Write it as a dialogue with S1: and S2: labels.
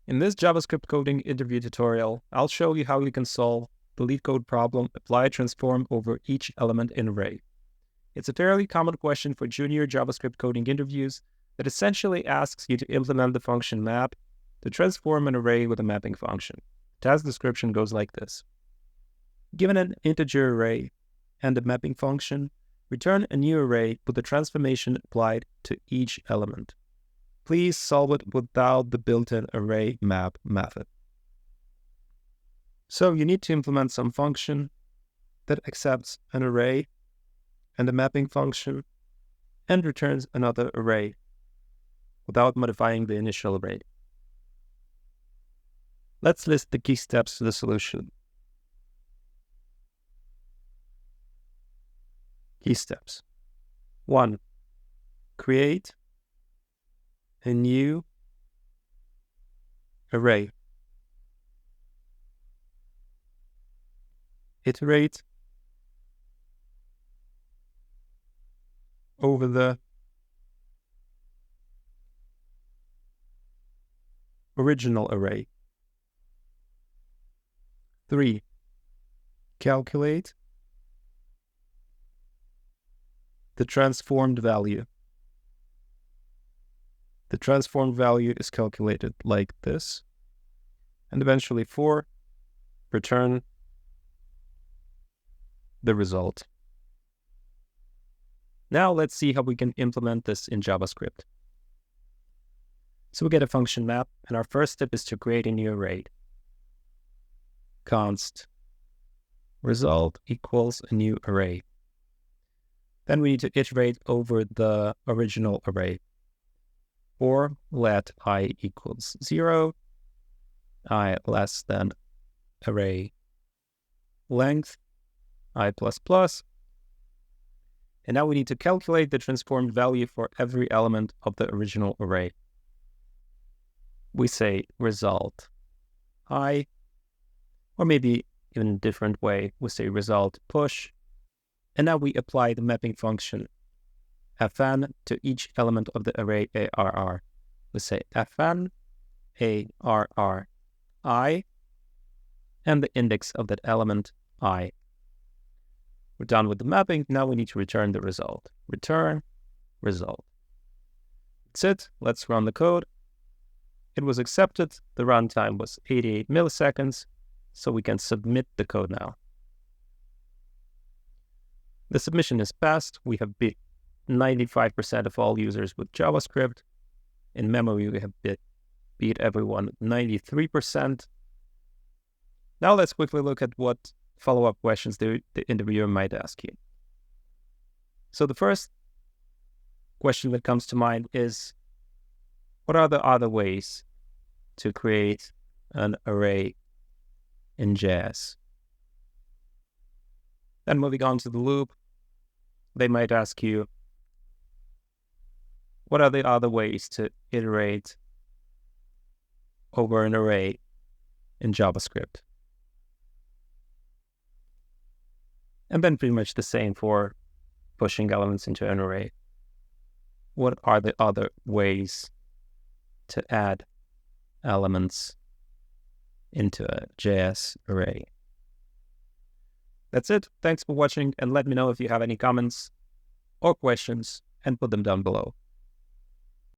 S1: In this JavaScript coding interview tutorial, I'll show you how you can solve the Leetcode problem, apply a transform over each element in array. It's a fairly common question for junior JavaScript coding interviews that essentially asks you to implement the function map to transform an array with a mapping function. The task description goes like this. Given an integer array and a mapping function, return a new array with the transformation applied to each element. Please solve it without the built-in array map method. So you need to implement some function that accepts an array and a mapping function and returns another array without modifying the initial array. Let's list the key steps to the solution. Key steps. 1. Create a new array. Iterate over the original array. 3. Calculate the transformed value. The transformed value is calculated like this. And eventually 4, return the result. Now let's see how we can implement this in JavaScript. So we get a function map, and our first step is to create a new array. Const result equals a new array. Then we need to iterate over the original array. Or let I equals 0, I less than array length, I++. And now we need to calculate the transformed value for every element of the original array. We say result I, or maybe in a different way, we say result push. And now we apply the mapping function fn to each element of the array arr. We say fn arr I and the index of that element I. We're done with the mapping. Now we need to return the result. Return result. That's it. Let's run the code. It was accepted. The runtime was 88 milliseconds, so we can submit the code now. The submission is passed. We have beat 95% of all users with JavaScript. In memory, we have beat everyone 93%. Now let's quickly look at what follow-up questions the interviewer might ask you. So the first question that comes to mind is, what are the other ways to create an array in JS? Then moving on to the loop, they might ask you, what are the other ways to iterate over an array in JavaScript? And then pretty much the same for pushing elements into an array. What are the other ways to add elements into a JS array? That's it. Thanks for watching, and let me know if you have any comments or questions and put them down below.